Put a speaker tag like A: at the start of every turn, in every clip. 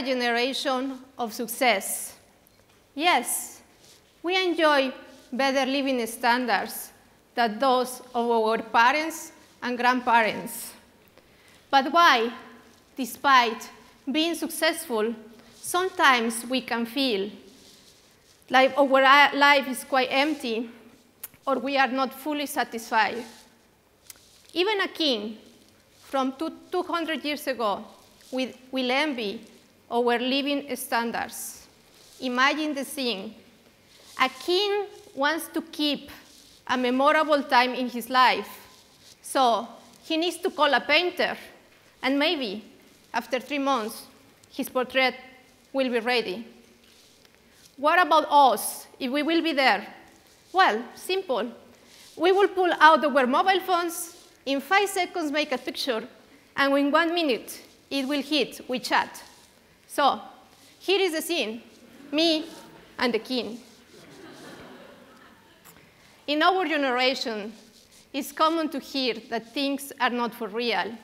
A: a generation of success. Yes, we enjoy better living standards than those of our parents and grandparents. But why, despite being successful, sometimes we can feel like our life is quite empty or we are not fully satisfied? Even a king from 200 years ago will envy our living standards. Imagine the scene. A king wants to keep a memorable time in his life, so he needs to call a painter, and maybe after 3 months, his portrait will be ready. What about us, if we will be there? Well, simple. We will pull out our mobile phones, in 5 seconds make a picture, and in 1 minute, it will hit WeChat. So here is the scene, me and the king. In our generation, it's common to hear that things are not for real.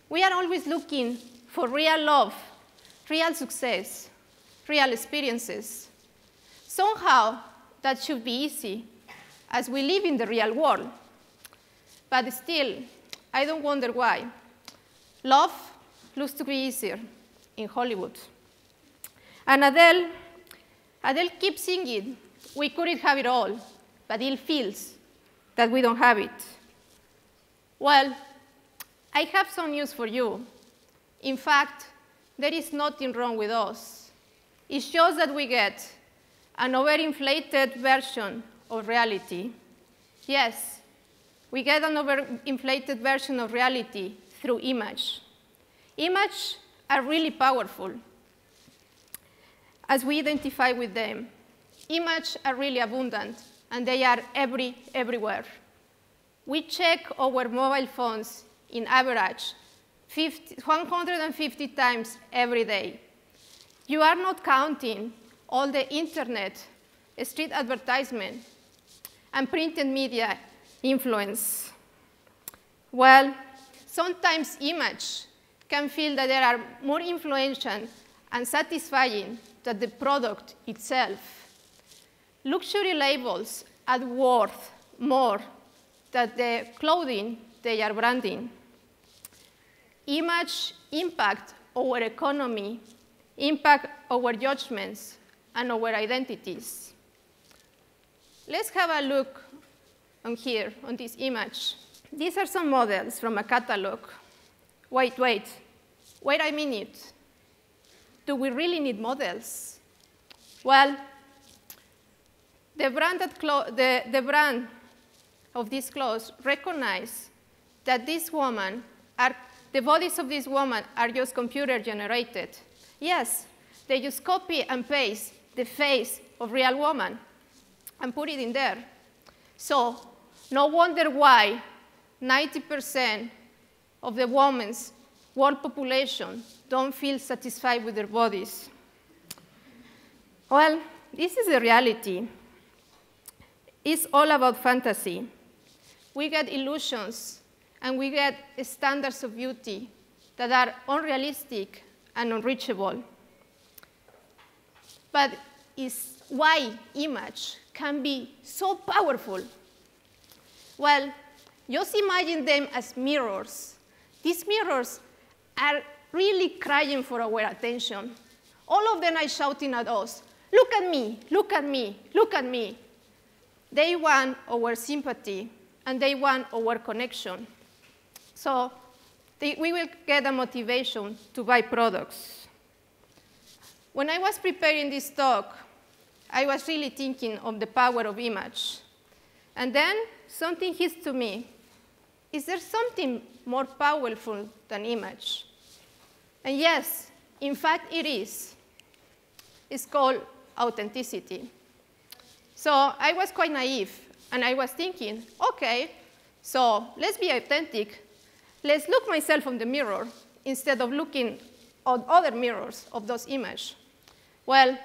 A: We are always looking for real love, real success, real experiences. Somehow, that should be easy, as we live in the real world. But still, I don't wonder why. Love looks to be easier in Hollywood. And Adele keeps singing, we couldn't have it all, but it feels that we don't have it. Well, I have some news for you. In fact, there is nothing wrong with us. It's just that we get an overinflated version of reality. Yes, we get an overinflated version of reality through image. Images are really powerful as we identify with them. Images are really abundant, and they are everywhere. We check our mobile phones in average 150 times every day. You are not counting all the internet, street advertisement, and printed media influence. Well, sometimes image can feel that they are more influential and satisfying than the product itself. Luxury labels are worth more than the clothing they are branding. Image impact our economy, impact our judgments, and our identities. Let's have a look on here, on this image. These are some models from a catalog. Wait a minute. Do we really need models? Well, the brand of these clothes recognize that the bodies of these women are just computer generated. Yes, they just copy and paste the face of real woman and put it in there. So no wonder why 90% of the women's world population don't feel satisfied with their bodies. Well, this is the reality. It's all about fantasy. We get illusions, and we get standards of beauty that are unrealistic and unreachable. But it's why image can be so powerful. Well, just imagine them as mirrors. These mirrors are really crying for our attention. All of them are shouting at us, look at me, look at me, look at me. They want our sympathy, and they want our connection. So we will get a motivation to buy products. When I was preparing this talk, I was really thinking of the power of image. And then something hits to me. Is there something more powerful than image? And yes, in fact, it is. It's called authenticity. So I was quite naive, and I was thinking, OK, so let's be authentic. Let's look myself in the mirror instead of looking at other mirrors of those images. Well,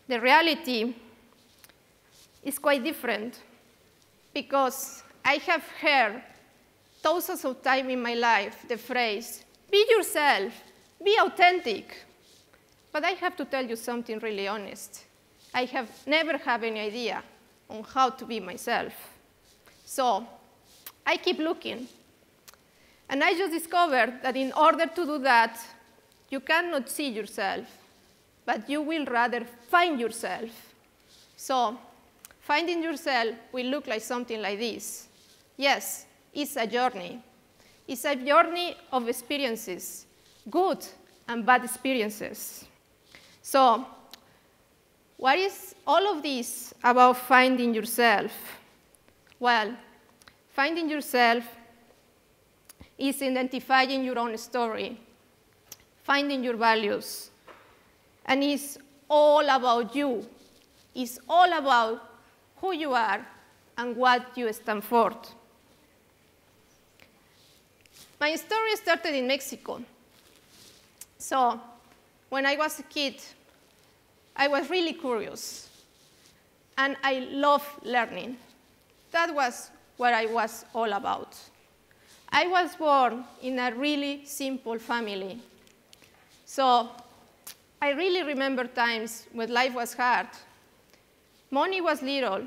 A: the reality is quite different, because I have heard thousands of times in my life the phrase, be yourself, be authentic. But I have to tell you something really honest. I have never had any idea on how to be myself. So I keep looking. And I just discovered that in order to do that, you cannot see yourself, but you will rather find yourself. So finding yourself will look like something like this. Yes, it's a journey. It's a journey of experiences, good and bad experiences. So what is all of this about finding yourself? Well, finding yourself is identifying your own story, finding your values, and it's all about you. It's all about who you are and what you stand for. My story started in Mexico. So when I was a kid, I was really curious, and I loved learning. That was what I was all about. I was born in a really simple family. So I really remember times when life was hard. Money was little,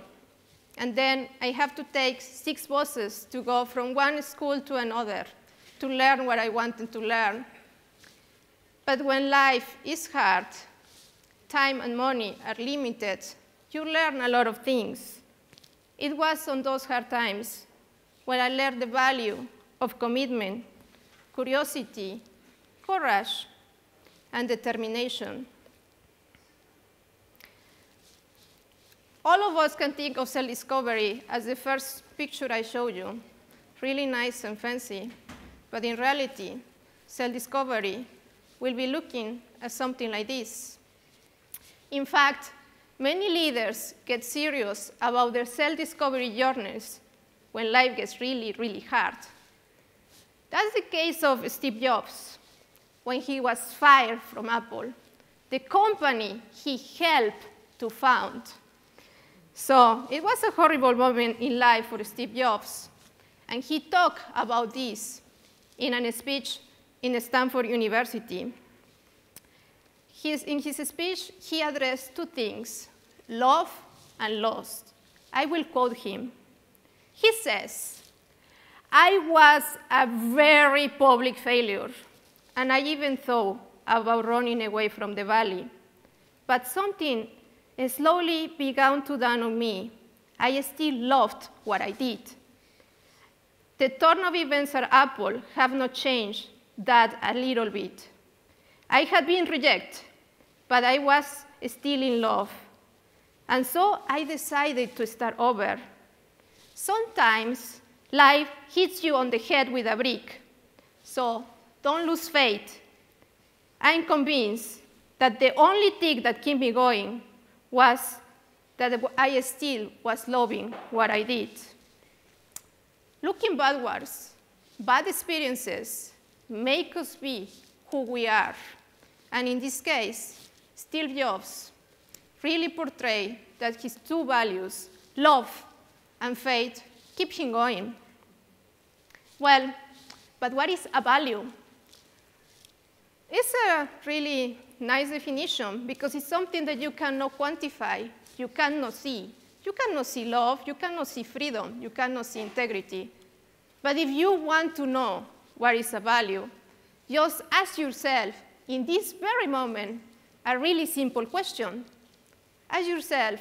A: and then I have to take 6 buses to go from one school to another to learn what I wanted to learn. But when life is hard, time and money are limited, you learn a lot of things. It was on those hard times when I learned the value of commitment, curiosity, courage, and determination. All of us can think of self-discovery as the first picture I showed you, really nice and fancy. But in reality, self-discovery will be looking at something like this. In fact, many leaders get serious about their self-discovery journeys when life gets really, really hard. That's the case of Steve Jobs when he was fired from Apple, the company he helped to found. So it was a horrible moment in life for Steve Jobs, and he talked about this in a speech in Stanford University. In his speech, he addressed 2 things, love and loss. I will quote him. He says, "I was a very public failure, and I even thought about running away from the valley. But something slowly began to dawn on me. I still loved what I did. The turn of events at Apple have not changed that a little bit. I had been rejected, but I was still in love. And so I decided to start over. Sometimes life hits you on the head with a brick, so don't lose faith. I'm convinced that the only thing that kept me going was that I still was loving what I did." Looking backwards, bad experiences make us be who we are. And in this case, Steve Jobs really portrayed that his 2 values, love and faith, keep him going. Well, but what is a value? It's a really nice definition because it's something that you cannot quantify, you cannot see. You cannot see love, you cannot see freedom, you cannot see integrity. But if you want to know what is a value, just ask yourself in this very moment a really simple question. Ask yourself,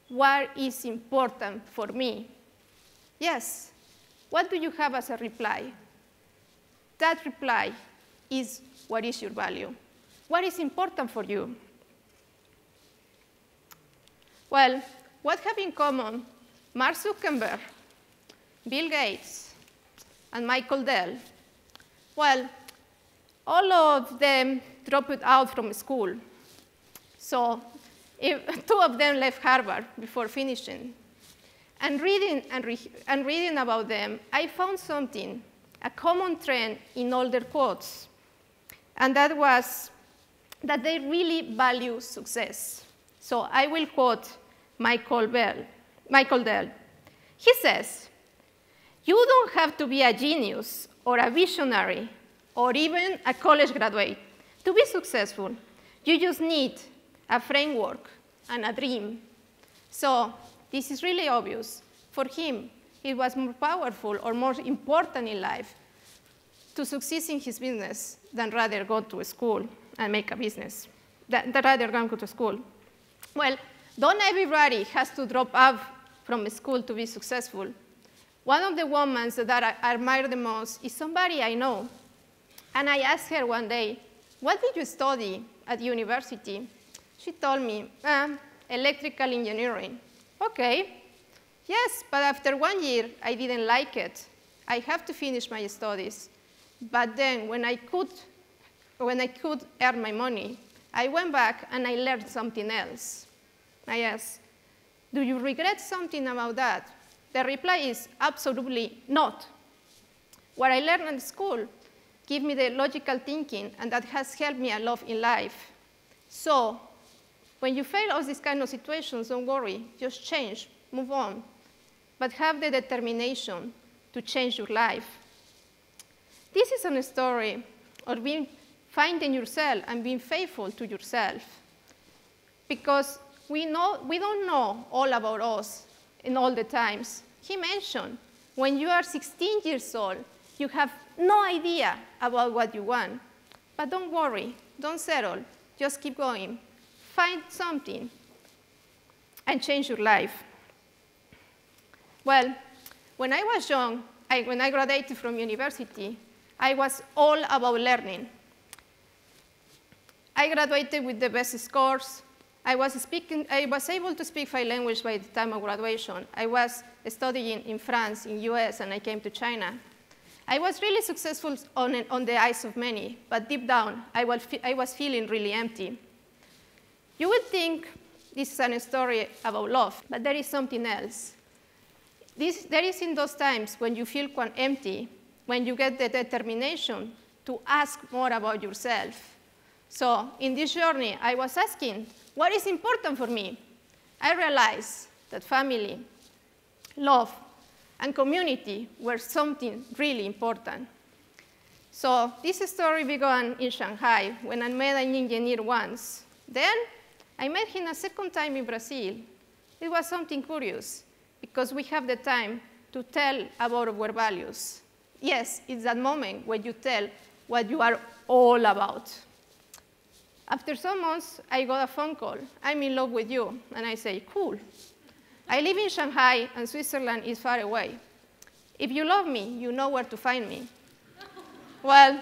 A: what is important for me? Yes, what do you have as a reply? That reply is what is your value. What is important for you? Well, what have in common Mark Zuckerberg, Bill Gates, and Michael Dell? Well, all of them dropped out from school. So 2 of them left Harvard before finishing. And reading about them, I found something, a common trend in all their quotes. And that was that they really value success. So I will quote Michael Dell. He says, "You don't have to be a genius or a visionary or even a college graduate to be successful. You just need a framework and a dream. So this is really obvious. For him, it was more powerful or more important in life to succeed in his business than rather go to school and make a business, than rather than go to school. Well, don't everybody has to drop out from school to be successful. One of the women that I admire the most is somebody I know. And I asked her one day, what did you study at university? She told me, electrical engineering. Okay, yes, but after 1 year, I didn't like it. I have to finish my studies. But then when I could earn my money, I went back and I learned something else. I asked, do you regret something about that? The reply is absolutely not. What I learned in school gave me the logical thinking, and that has helped me a lot in life. So when you fail all these kind of situations, don't worry, just change, move on, but have the determination to change your life. This is a story of finding yourself and being faithful to yourself, because we don't know all about us in all the times. He mentioned when you are 16 years old, you have no idea about what you want. But don't worry, don't settle, just keep going. Find something and change your life. Well, when I was young, when I graduated from university, I was all about learning. I graduated with the best scores. I was able to speak 5 languages by the time of graduation. I was studying in France, in US, and I came to China. I was really successful on the eyes of many, but deep down, I was feeling really empty. You would think this is a story about love, but there is something else. There is in those times when you feel quite empty, when you get the determination to ask more about yourself. So in this journey, I was asking, what is important for me? I realized that family, love, and community were something really important. So this story began in Shanghai when I met an engineer once. Then I met him a second time in Brazil. It was something curious, because we have the time to tell about our values. Yes, it's that moment when you tell what you are all about. After some months, I got a phone call. I'm in love with you. And I say, cool. I live in Shanghai, and Switzerland is far away. If you love me, you know where to find me. Well,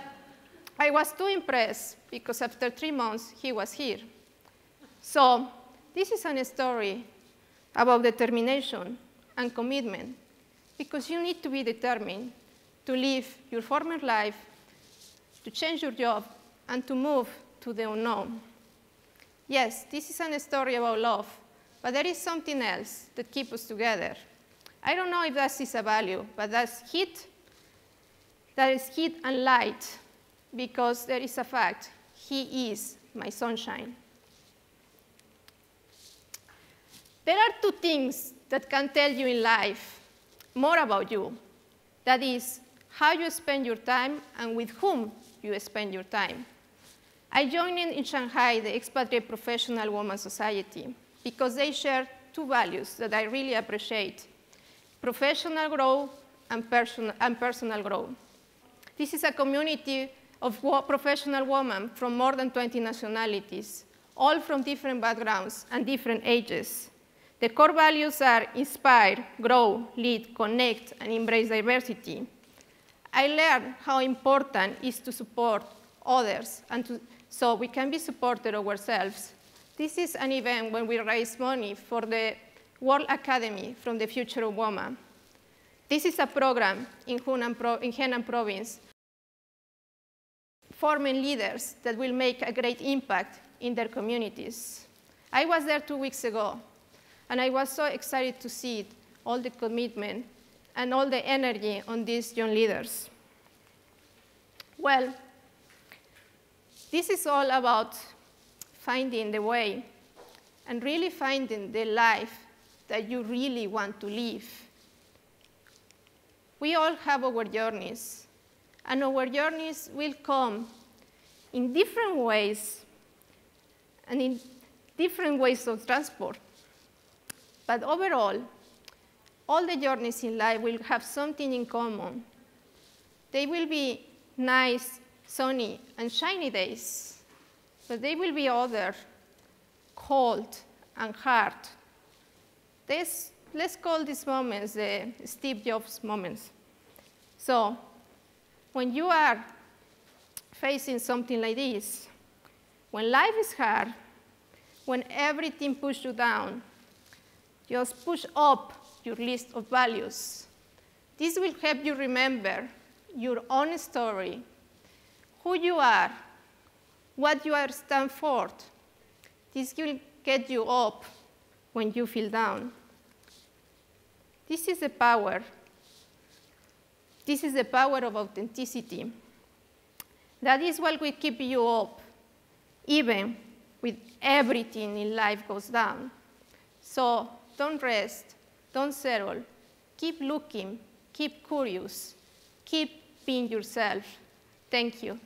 A: I was too impressed, because after 3 months, he was here. So this is a story about determination and commitment, because you need to be determined to live your former life, to change your job, and to move to the unknown. Yes, this is a story about love, but there is something else that keeps us together. I don't know if that is a value, but that's heat. That is heat and light, because there is a fact. He is my sunshine. There are 2 things that can tell you in life more about you. That is how you spend your time and with whom you spend your time. I joined in Shanghai the Expatriate Professional Women Society because they share 2 values that I really appreciate: professional growth and personal growth. This is a community of professional women from more than 20 nationalities, all from different backgrounds and different ages. The core values are inspire, grow, lead, connect, and embrace diversity. I learned how important it is to support others and so we can be supported ourselves. This is an event when we raise money for the World Academy from the Future of Women. This is a program in Henan province, forming leaders that will make a great impact in their communities. I was there 2 weeks ago, and I was so excited to see all the commitment and all the energy on these young leaders. Well, this is all about finding the way and really finding the life that you really want to live. We all have our journeys, and our journeys will come in different ways and in different ways of transport. But overall, all the journeys in life will have something in common. They will be nice, sunny, and shiny days, but they will be other, cold and hard. Let's call these moments the Steve Jobs moments. So when you are facing something like this, when life is hard, when everything pushes you down, just push up your list of values. This will help you remember your own story, who you are, what you are stand for. This will get you up when you feel down. This is the power. This is the power of authenticity. That is what will keep you up, even when everything in life goes down. So don't rest, don't settle. Keep looking, keep curious, keep being yourself. Thank you.